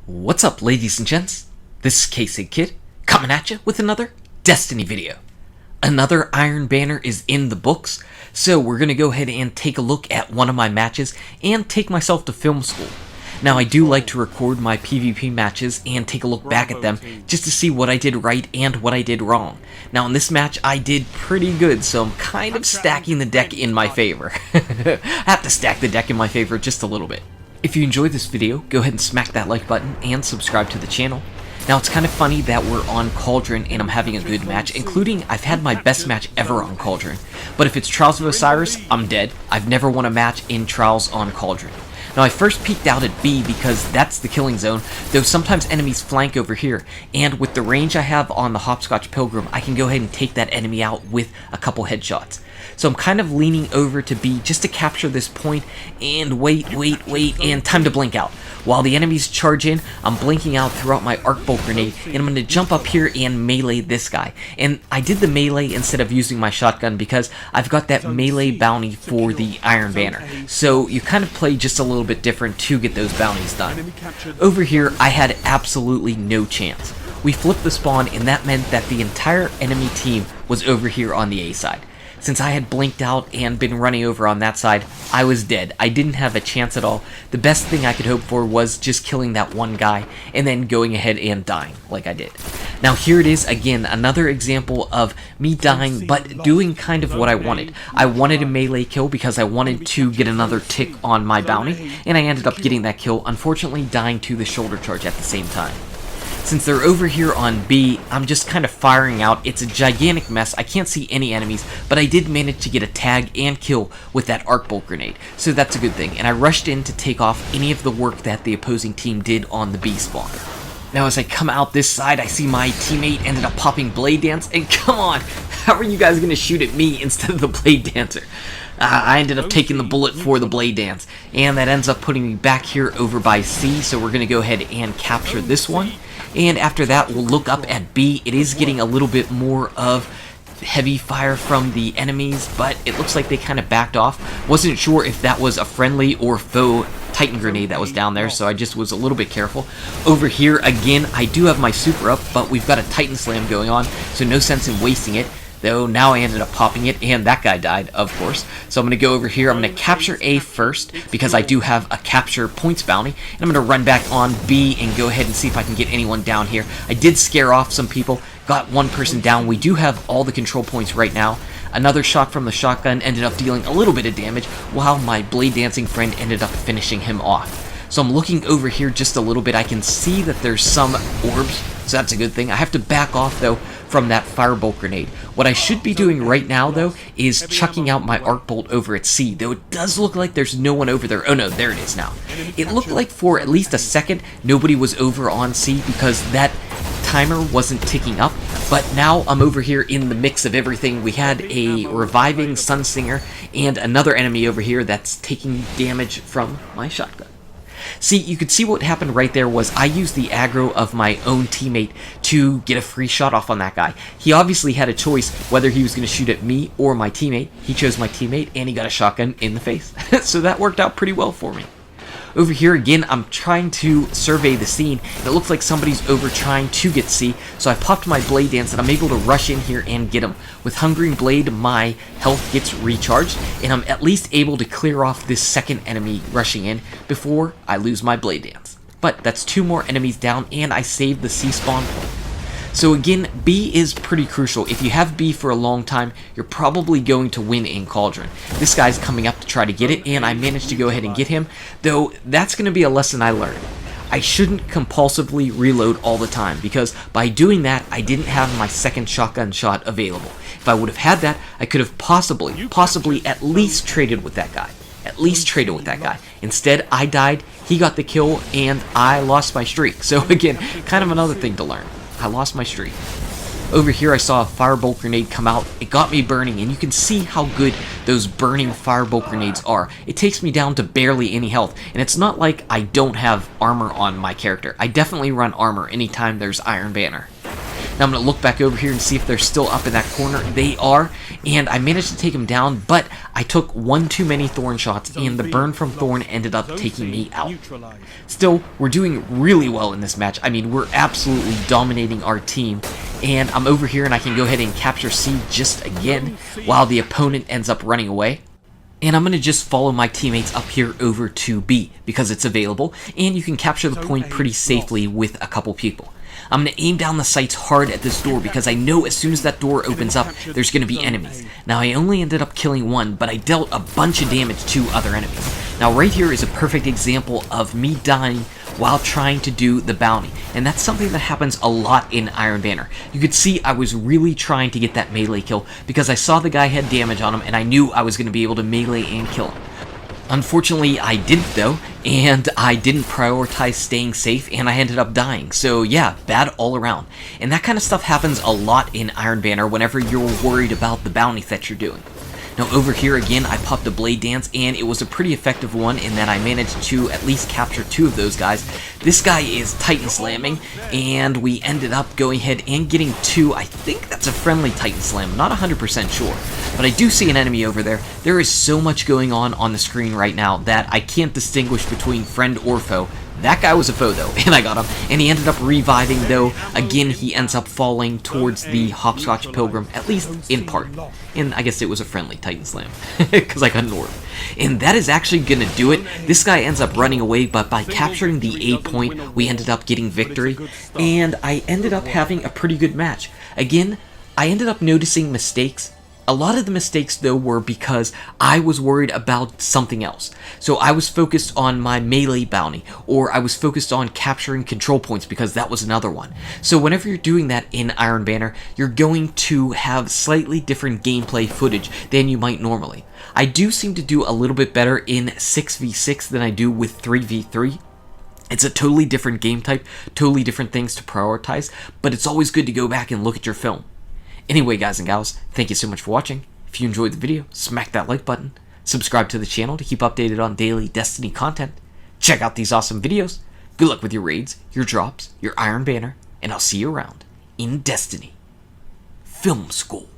What's up, ladies and gents? This is Casey Kid, coming at you with another Destiny video. Another Iron Banner is in the books, so we're going to go ahead and take a look at one of my matches and take myself to film school. Now, I do like to record my PvP matches and take a look back at them just to see what I did right and what I did wrong. Now, in this match, I did pretty good, so I'm kind of stacking the deck in my favor. I have to stack the deck in my favor just a little bit. If you enjoyed this video, go ahead and smack that like button and subscribe to the channel. Now, it's kind of funny that we're on Cauldron and I'm having a good match, including I've had my best match ever on Cauldron. But if it's Trials of Osiris, I'm dead. I've never won a match in Trials on Cauldron. Now, I first peeked out at B because that's the killing zone, though sometimes enemies flank over here, and with the range I have on the Hopscotch Pilgrim, I can go ahead and take that enemy out with a couple headshots. So I'm kind of leaning over to B just to capture this point, and wait, and time to blink out. While the enemies charge in, I'm blinking out throughout my arc bolt grenade, and I'm going to jump up here and melee this guy. And I did the melee instead of using my shotgun because I've got that melee bounty for the Iron Banner. So you kind of play just a little bit different to get those bounties done. Over here, I had absolutely no chance. We flipped the spawn, and that meant that the entire enemy team was over here on the A side. Since I had blinked out and been running over on that side, I was dead. I didn't have a chance at all. The best thing I could hope for was just killing that one guy and then going ahead and dying like I did. Now here it is again, another example of me dying but doing kind of what I wanted. I wanted a melee kill because I wanted to get another tick on my bounty, and I ended up getting that kill, unfortunately dying to the shoulder charge at the same time. Since they're over here on B, I'm just kind of firing out. It's a gigantic mess. I can't see any enemies, but I did manage to get a tag and kill with that arc bolt grenade, so that's a good thing. And I rushed in to take off any of the work that the opposing team did on the B spawn. Now as I come out this side, I see my teammate ended up popping Blade Dance, and come on, how are you guys going to shoot at me instead of the Blade Dancer? I ended up taking the bullet for the Blade Dance, and that ends up putting me back here over by C, so we're going to go ahead and capture this one. And after that, we'll look up at B. It is getting a little bit more of heavy fire from the enemies, but it looks like they kind of backed off. Wasn't sure if that was a friendly or foe Titan grenade that was down there, so I just was a little bit careful. Over here, again, I do have my super up, but we've got a Titan Slam going on, so no sense in wasting it. Though now I ended up popping it, and that guy died, of course. So I'm going to go over here. I'm going to capture A first, because I do have a capture points bounty. And I'm going to run back on B and go ahead and see if I can get anyone down here. I did scare off some people, got one person down. We do have all the control points right now. Another shot from the shotgun ended up dealing a little bit of damage, while my Blade Dancing friend ended up finishing him off. So I'm looking over here just a little bit. I can see that there's some orbs, so that's a good thing. I have to back off, though, from that firebolt grenade. What I should be doing right now, though, is chucking out my arc bolt over at C, though it does look like there's no one over there. Oh no, there it is now. It looked like for at least a second nobody was over on C because that timer wasn't ticking up, but now I'm over here in the mix of everything. We had a reviving Sunsinger and another enemy over here that's taking damage from my shotgun. See, you could see what happened right there was I used the aggro of my own teammate to get a free shot off on that guy. He obviously had a choice whether he was going to shoot at me or my teammate. He chose my teammate, and he got a shotgun in the face. So that worked out pretty well for me. Over here again, I'm trying to survey the scene, and it looks like somebody's over trying to get C, so I popped my Blade Dance, and I'm able to rush in here and get him. With Hungering Blade, my health gets recharged, and I'm at least able to clear off this second enemy rushing in before I lose my Blade Dance. But that's two more enemies down, and I saved the C spawn point. So again, B is pretty crucial. If you have B for a long time, you're probably going to win in Cauldron. This guy's coming up to try to get it, and I managed to go ahead and get him, though that's going to be a lesson I learned. I shouldn't compulsively reload all the time, because by doing that, I didn't have my second shotgun shot available. If I would have had that, I could have possibly at least traded with that guy. Instead, I died, he got the kill, and I lost my streak. So again, kind of another thing to learn. I lost my streak. Over here I saw a firebolt grenade come out. It got me burning, and you can see how good those burning firebolt grenades are. It takes me down to barely any health, and it's not like I don't have armor on my character. I definitely run armor anytime there's Iron Banner. Now I'm going to look back over here and see if they're still up in that corner. They are, and I managed to take him down, but I took one too many thorn shots, and the burn from thorn ended up taking me out. Still, we're doing really well in this match. I mean, we're absolutely dominating our team, and I'm over here and I can go ahead and capture C just again while the opponent ends up running away. And I'm going to just follow my teammates up here over to B because it's available, and you can capture the point pretty safely with a couple people. I'm going to aim down the sights hard at this door because I know as soon as that door opens up, there's going to be enemies. Now, I only ended up killing one, but I dealt a bunch of damage to other enemies. Now, right here is a perfect example of me dying while trying to do the bounty, and that's something that happens a lot in Iron Banner. You could see I was really trying to get that melee kill because I saw the guy had damage on him, and I knew I was going to be able to melee and kill him. Unfortunately, I didn't though, and I didn't prioritize staying safe, and I ended up dying. So yeah, bad all around. And that kind of stuff happens a lot in Iron Banner whenever you're worried about the bounty that you're doing. Now over here again, I popped a blade dance, and it was a pretty effective one in that I managed to at least capture two of those guys. This guy is Titan slamming, and we ended up going ahead and getting two. I think that's a friendly Titan slam, not 100% sure. But I do see an enemy over there. There is so much going on the screen right now that I can't distinguish between friend or foe. That guy was a foe though, and I got him, and he ended up reviving though. Again, he ends up falling towards the Hopscotch Pilgrim, at least in part. And I guess it was a friendly Titan Slam, because I got an orb. And that is actually going to do it. This guy ends up running away, but by capturing the A point, we ended up getting victory, and I ended up having a pretty good match. Again, I ended up noticing mistakes. A lot of the mistakes, though, were because I was worried about something else. So I was focused on my melee bounty, or I was focused on capturing control points because that was another one. So whenever you're doing that in Iron Banner, you're going to have slightly different gameplay footage than you might normally. I do seem to do a little bit better in 6v6 than I do with 3v3. It's a totally different game type, totally different things to prioritize, but it's always good to go back and look at your film. Anyway, guys and gals, thank you so much for watching. If you enjoyed the video, smack that like button. Subscribe to the channel to keep updated on daily Destiny content. Check out these awesome videos. Good luck with your raids, your drops, your Iron Banner, and I'll see you around in Destiny Film School.